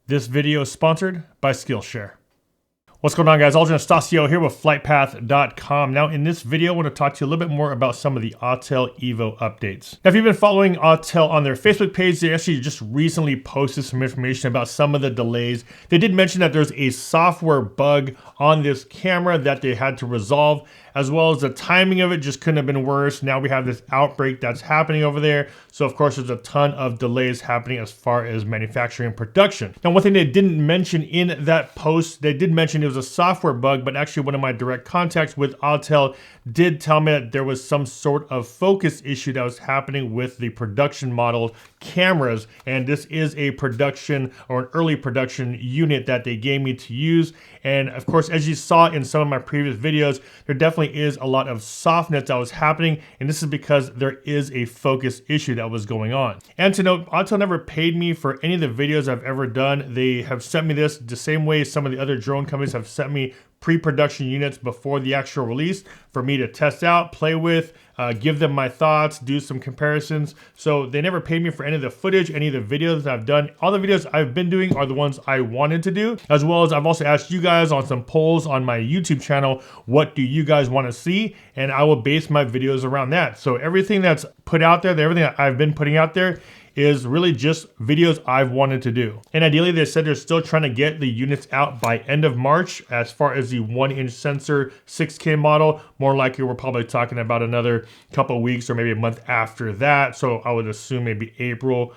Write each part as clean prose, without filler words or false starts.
This video is sponsored by Skillshare. What's going on, guys? Anastasio here with FlytPath.com. Now, in this video, I want to talk to you a little bit more about some of the Autel EVO updates. Now, if you've been following Autel on their Facebook page, they actually just recently posted some information about some of the delays. They did mention that there's a software bug on this camera that they had to resolve, as well as the timing of it just couldn't have been worse. Now we have this outbreak that's happening over there. So, of course, there's a ton of delays happening as far as manufacturing and production. Now, one thing they didn't mention in that post, they did mention it was a software bug, but actually one of my direct contacts with Autel did tell me that there was some sort of focus issue that was happening with the production model cameras. And this is a production or an early production unit that they gave me to use. And of course, as you saw in some of my previous videos, there definitely is a lot of softness that was happening. And this is because there is a focus issue that was going on. And to note, Autel never paid me for any of the videos I've ever done. They have sent me this the same way some of the other drone companies have sent me pre-production units before the actual release for me to test out, play with, give them my thoughts, do some comparisons. So they never paid me for any of the footage, any of the videos that I've done. All the videos I've been doing are the ones I wanted to do, as well as I've also asked you guys on some polls on my YouTube channel, what do you guys want to see? And I will base my videos around that. So everything that's put out there, everything that I've been putting out there is really just videos I've wanted to do. And ideally, they said they're still trying to get the units out by end of March. As far as the 1-inch sensor 6K model, more likely we're probably talking about another couple of weeks or maybe a month after that. So I would assume maybe April,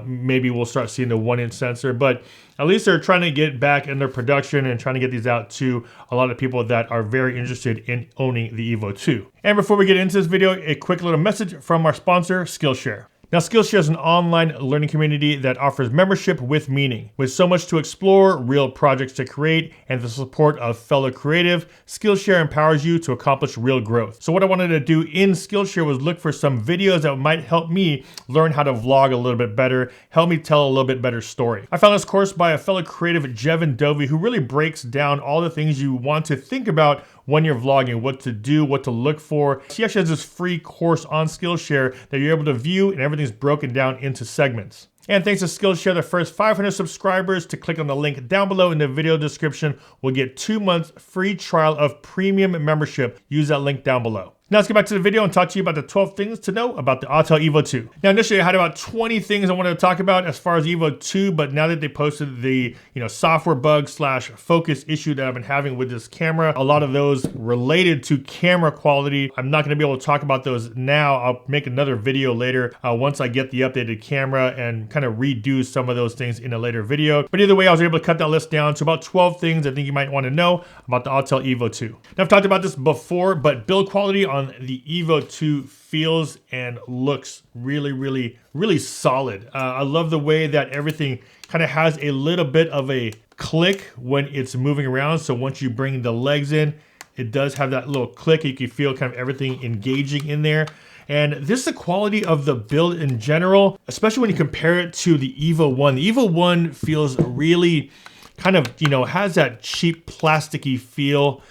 maybe we'll start seeing the 1-inch sensor, but at least they're trying to get back in their production and trying to get these out to a lot of people that are very interested in owning the EVO 2. And before we get into this video, a quick little message from our sponsor, Skillshare. Now, Skillshare is an online learning community that offers membership with meaning. With so much to explore, real projects to create, and the support of fellow creative, Skillshare empowers you to accomplish real growth. So what I wanted to do in Skillshare was look for some videos that might help me learn how to vlog a little bit better, help me tell a little bit better story. I found this course by a fellow creative, Jevin Dovey, who really breaks down all the things you want to think about when you're vlogging, what to do, what to look for. She actually has this free course on Skillshare that you're able to view, and everything's broken down into segments. And thanks to Skillshare, the first 500 subscribers to click on the link down below in the video description will get 2 months free trial of premium membership. Use that link down below. Now let's get back to the video and talk to you about the 12 things to know about the Autel EVO 2. Now initially I had about 20 things I wanted to talk about as far as EVO 2, but now that they posted the software bug / focus issue that I've been having with this camera, a lot of those related to camera quality, I'm not going to be able to talk about those now. I'll make another video later once I get the updated camera and kind of redo some of those things in a later video. But either way, I was able to cut that list down to about 12 things I think you might want to know about the Autel EVO 2. Now I've talked about this before, but build quality on the EVO 2 feels and looks really solid. I love the way that everything kind of has a little bit of a click when it's moving around. So once you bring the legs in, it does have that little click. You can feel kind of everything engaging in there. And this is the quality of the build in general, especially when you compare it to the EVO 1. The EVO 1 feels really kind of, has that cheap plasticky feel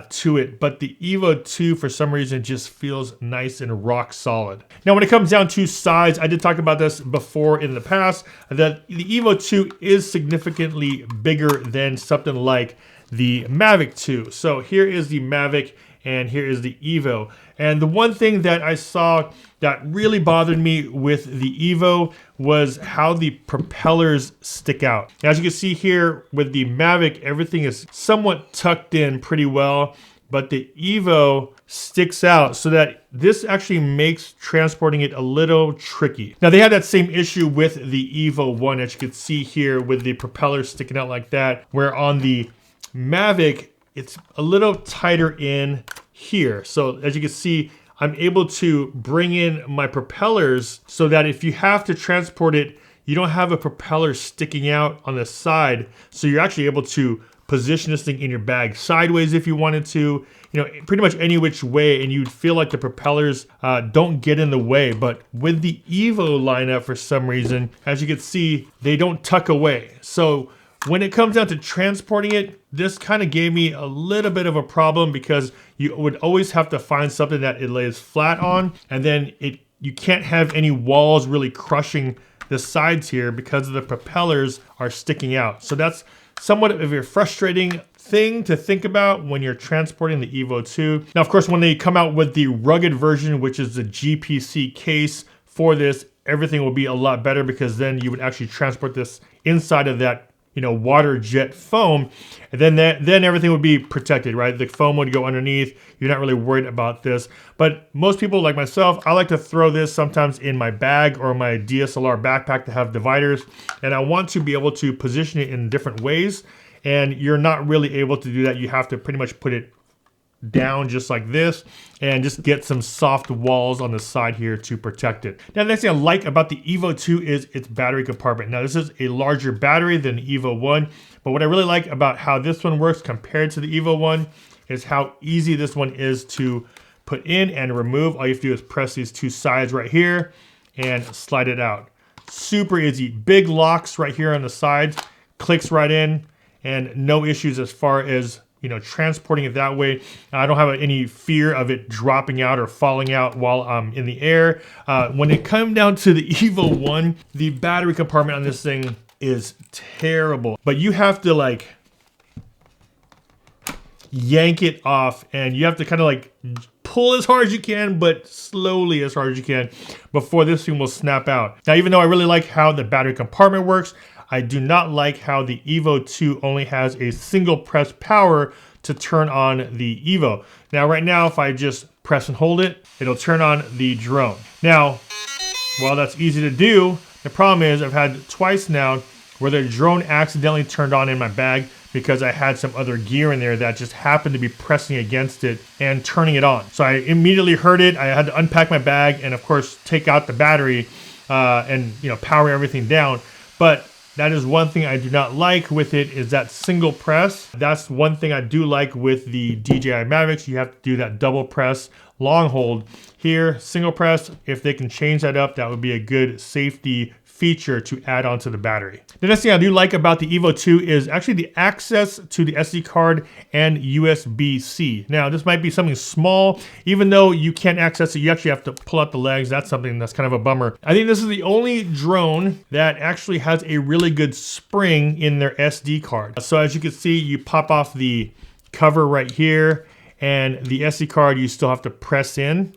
to it, but the EVO 2 for some reason just feels nice and rock solid. Now when it comes down to size, I did talk about this before in the past, that the EVO 2 is significantly bigger than something like the Mavic 2. So here is the Mavic and here is the EVO. And the one thing that I saw that really bothered me with the EVO was how the propellers stick out. As you can see here with the Mavic, everything is somewhat tucked in pretty well, but the EVO sticks out so that this actually makes transporting it a little tricky. Now they had that same issue with the EVO 1, as you can see here with the propellers sticking out like that, where on the Mavic, it's a little tighter in here. So as you can see, I'm able to bring in my propellers so that if you have to transport it, you don't have a propeller sticking out on the side. So you're actually able to position this thing in your bag sideways if you wanted to, pretty much any which way, and you'd feel like the propellers don't get in the way. But with the EVO lineup, for some reason, as you can see, they don't tuck away. So when it comes down to transporting it, this kind of gave me a little bit of a problem because you would always have to find something that it lays flat on, and then you can't have any walls really crushing the sides here because of the propellers are sticking out. So that's somewhat of a frustrating thing to think about when you're transporting the EVO 2. Now, of course, when they come out with the rugged version, which is the GPC case for this, everything will be a lot better because then you would actually transport this inside of that, you know, water jet foam, and then everything would be protected, right? The foam would go underneath. You're not really worried about this. But most people like myself, I like to throw this sometimes in my bag or my DSLR backpack to have dividers, and I want to be able to position it in different ways, and you're not really able to do that. You have to pretty much put it down just like this and just get some soft walls on the side here to protect it. Now, the next thing I like about the EVO 2 is its battery compartment. Now, this is a larger battery than the EVO 1, but what I really like about how this one works compared to the EVO 1 is how easy this one is to put in and remove. All you have to do is press these two sides right here and slide it out. Super easy. Big locks right here on the sides, clicks right in, and no issues as far as, you know, transporting it that way. I don't have any fear of it dropping out or falling out while I'm in the air. When it comes down to the EVO 1, the battery compartment on this thing is terrible. But you have to like yank it off, and you have to kind of like pull as hard as you can, but slowly as hard as you can before this thing will snap out. Now, even though I really like how the battery compartment works, I do not like how the EVO 2 only has a single press power to turn on the EVO. Now, right now, if I just press and hold it, it'll turn on the drone. Now, while that's easy to do, the problem is I've had twice now where the drone accidentally turned on in my bag because I had some other gear in there that just happened to be pressing against it and turning it on. So I immediately heard it. I had to unpack my bag and, of course, take out the battery and, you know, power everything down. But that is one thing I do not like with it, is that single press. That's one thing I do like with the DJI Mavics. You have to do that double press, long hold. Here, single press, if they can change that up, that would be a good safety feature to add onto the battery. The next thing I do like about the EVO 2 is actually the access to the SD card and USB-C. Now, this might be something small. Even though you can't access it, you actually have to pull out the legs. That's something that's kind of a bummer. I think this is the only drone that actually has a really good spring in their SD card. So as you can see, you pop off the cover right here, and the SD card you still have to press in,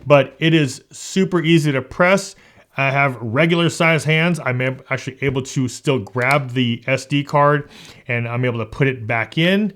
but it is super easy to press. I have regular size hands. I'm actually able to still grab the SD card, and I'm able to put it back in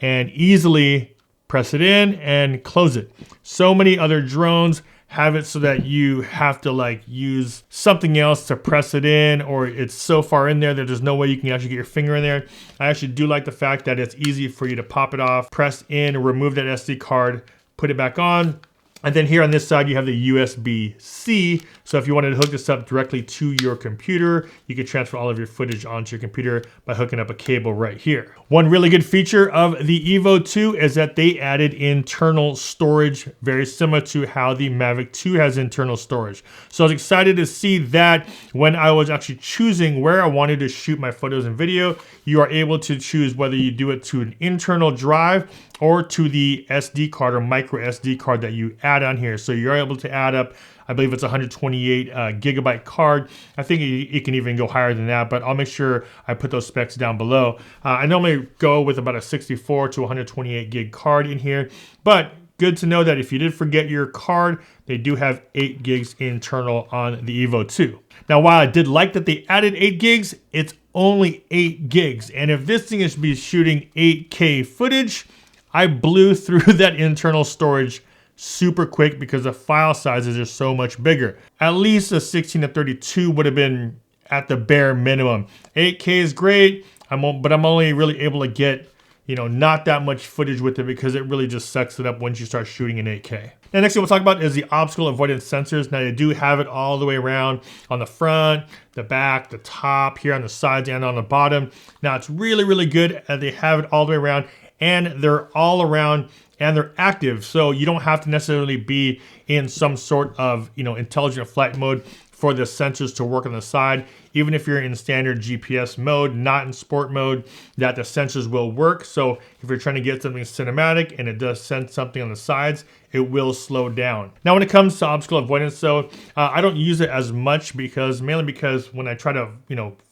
and easily press it in and close it. So many other drones have it so that you have to like use something else to press it in, or it's so far in there that there's no way you can actually get your finger in there. I actually do like the fact that it's easy for you to pop it off, press in, remove that SD card, put it back on. And then here on this side, you have the USB-C. So if you wanted to hook this up directly to your computer, you can transfer all of your footage onto your computer by hooking up a cable right here. One really good feature of the EVO 2 is that they added internal storage, very similar to how the Mavic 2 has internal storage. So I was excited to see that when I was actually choosing where I wanted to shoot my photos and video. You are able to choose whether you do it to an internal drive or to the SD card or micro SD card that you add on here. So you're able to add up, I believe it's 128 gigabyte card. I think it can even go higher than that, but I'll make sure I put those specs down below. I normally go with about a 64 to 128 gig card in here, but good to know that if you did forget your card, they do have 8 gigs internal on the EVO 2. Now, while I did like that they added 8 gigs, it's only 8 gigs. And if this thing is to be shooting 8K footage, I blew through that internal storage super quick because the file sizes are so much bigger. At least a 16 to 32 would have been at the bare minimum. 8K is great, but I'm only really able to get, you know, not that much footage with it because it really just sucks it up once you start shooting in 8K. Now, next thing we'll talk about is the obstacle avoidance sensors. Now, they do have it all the way around on the front, the back, the top, here on the sides and on the bottom. Now, it's really, really good that they have it all the way around, and they're all around and they're active. So you don't have to necessarily be in some sort of, you know, intelligent flight mode for the sensors to work on the side. Even if you're in standard GPS mode, not in sport mode, that the sensors will work. So if you're trying to get something cinematic and it does sense something on the sides, it will slow down. Now, when it comes to obstacle avoidance, though, I don't use it as much mainly because when I try to,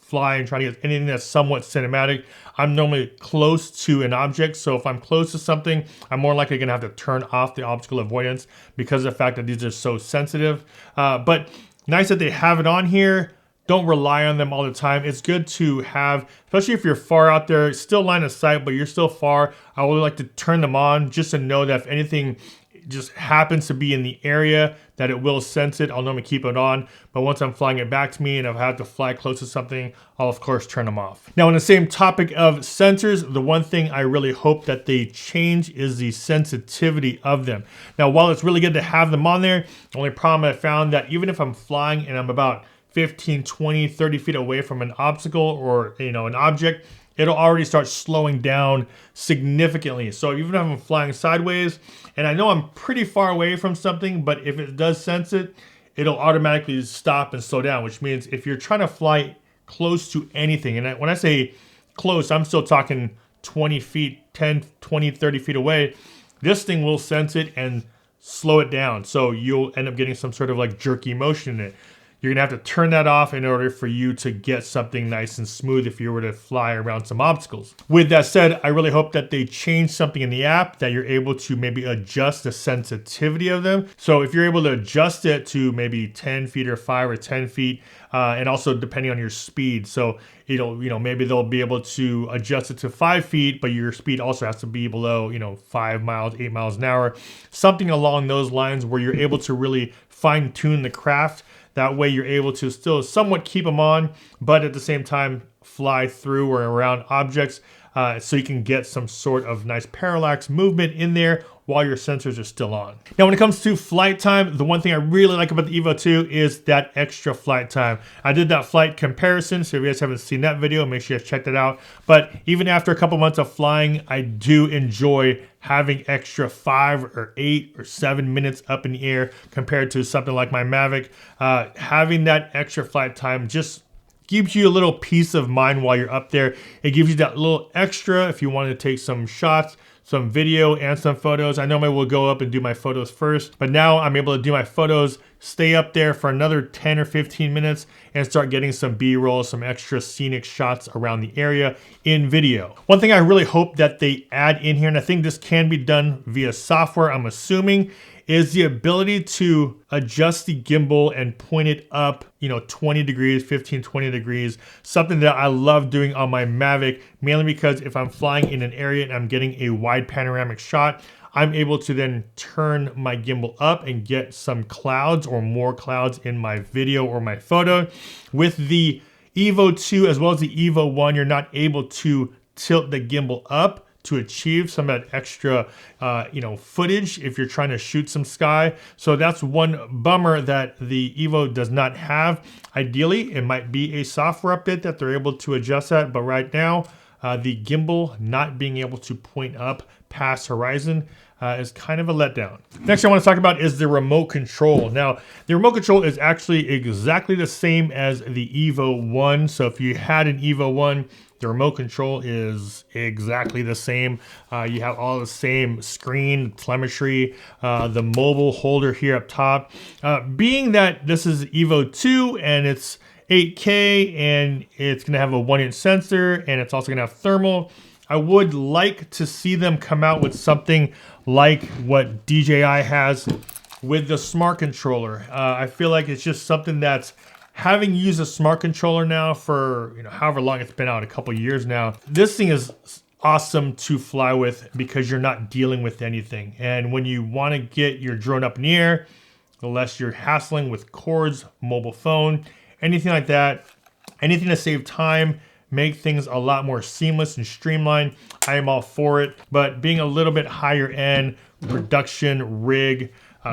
fly and try to get anything that's somewhat cinematic, I'm normally close to an object. So if I'm close to something, I'm more likely gonna have to turn off the obstacle avoidance because of the fact that these are so sensitive. But nice that they have it on here. Don't rely on them all the time. It's good to have, especially if you're far out there, still line of sight, but you're still far. I would like to turn them on just to know that if anything just happens to be in the area, that it will sense it. I'll normally keep it on, but once I'm flying it back to me and if I have to fly close to something, I'll of course turn them off. Now, on the same topic of sensors, the one thing I really hope that they change is the sensitivity of them. Now, while it's really good to have them on there, the only problem I found that even if I'm flying and I'm about 15, 20, 30 feet away from an obstacle or an object, it'll already start slowing down significantly. So even if I'm flying sideways and I know I'm pretty far away from something, but if it does sense it, it'll automatically stop and slow down, which means if you're trying to fly close to anything, and when I say close, I'm still talking 20 feet, 10, 20, 30 feet away, this thing will sense it and slow it down. So you'll end up getting some sort of like jerky motion in it. You're gonna have to turn that off in order for you to get something nice and smooth if you were to fly around some obstacles. With that said, I really hope that they change something in the app that you're able to maybe adjust the sensitivity of them. So if you're able to adjust it to maybe 10 feet or 5 or 10 feet, and also depending on your speed. So maybe they'll be able to adjust it to 5 feet, but your speed also has to be below 5 miles, 8 miles an hour. Something along those lines where you're able to really fine tune the craft. That way you're able to still somewhat keep them on, but at the same time fly through or around objects so you can get some sort of nice parallax movement in there while your sensors are still on. Now, when it comes to flight time, the one thing I really like about the EVO 2 is that extra flight time. I did that flight comparison, so if you guys haven't seen that video, make sure you guys check that out. But even after a couple months of flying, I do enjoy having extra 5 or 8 or 7 minutes up in the air compared to something like my Mavic. Having that extra flight time just gives you a little peace of mind while you're up there. It gives you that little extra if you wanted to take some shots, some video and some photos. I normally will go up and do my photos first, but now I'm able to do my photos, stay up there for another 10 or 15 minutes and start getting some B-roll, some extra scenic shots around the area in video. One thing I really hope that they add in here, and I think this can be done via software, I'm assuming, is the ability to adjust the gimbal and point it up, 20 degrees, 15, 20 degrees, something that I love doing on my Mavic, mainly because if I'm flying in an area and I'm getting a wide panoramic shot, I'm able to then turn my gimbal up and get some clouds or more clouds in my video or my photo. With the EVO 2 as well as the EVO 1, you're not able to tilt the gimbal up to achieve some of that extra, footage if you're trying to shoot some sky. So that's one bummer that the EVO does not have. Ideally, it might be a software update that they're able to adjust that, but right now, the gimbal not being able to point up past horizon is kind of a letdown. Next I want to talk about is the remote control. Now, the remote control is actually exactly the same as the EVO 1. So if you had an EVO 1, the remote control is exactly the same. You have all the same screen, telemetry, the mobile holder here up top. Being that this is EVO 2 and it's 8K and it's gonna have a 1-inch sensor and it's also gonna have thermal, I would like to see them come out with something like what DJI has with the smart controller. I feel like it's just something that's, having used a smart controller now for however long it's been out, a couple years now, this thing is awesome to fly with because you're not dealing with anything. And when you want to get your drone up in the air, the less you're hassling with cords, mobile phone, anything like that, anything to save time, make things a lot more seamless and streamlined, I am all for it. But being a little bit higher end production rig,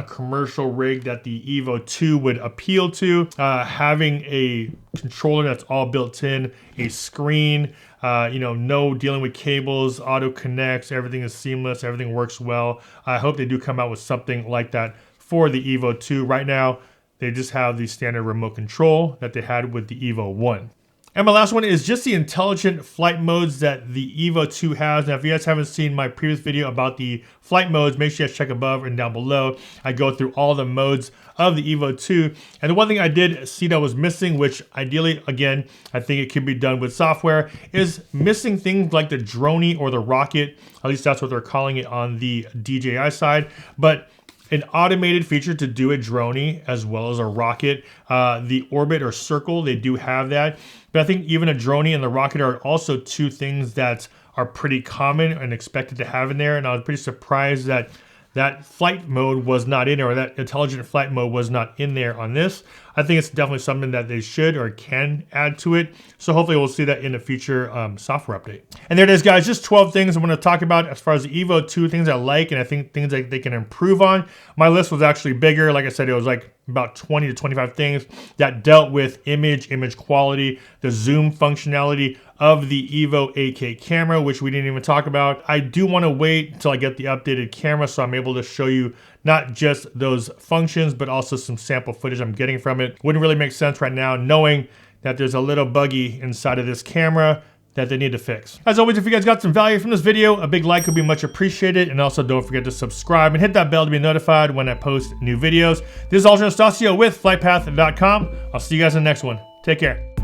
commercial rig that the EVO 2 would appeal to, having a controller that's all built in, a screen, no dealing with cables, auto connects, everything is seamless, everything works well. I hope they do come out with something like that for the EVO 2. Right now, They just have the standard remote control that they had with the EVO 1. And my last one is just the intelligent flight modes that the EVO 2 has. Now, if you guys haven't seen my previous video about the flight modes, make sure you guys check above and down below. I go through all the modes of the EVO 2. And the one thing I did see that was missing, which ideally, again, I think it could be done with software, is missing things like the droney or the rocket. At least that's what they're calling it on the DJI side. But an automated feature to do a droney as well as a rocket. The orbit or circle, they do have that. But I think even a droney and the rocket are also two things that are pretty common and expected to have in there. And I was pretty surprised that that flight mode was not in there, or that intelligent flight mode was not in there on this. I think it's definitely something that they should or can add to it. So hopefully we'll see that in a future software update. And there it is, guys. Just 12 things I'm going to talk about as far as the EVO 2, things I like, and I think things that they can improve on. My list was actually bigger. Like I said, it was like about 20 to 25 things that dealt with image quality, the zoom functionality of the EVO 8K camera, which we didn't even talk about. I do want to wait until I get the updated camera so I'm able to show you not just those functions, but also some sample footage I'm getting from it. Wouldn't really make sense right now knowing that there's a little buggy inside of this camera that they need to fix. As always, if you guys got some value from this video, a big like would be much appreciated. And also don't forget to subscribe and hit that bell to be notified when I post new videos. This is Autel EVO with FlytPath.com. I'll see you guys in the next one. Take care.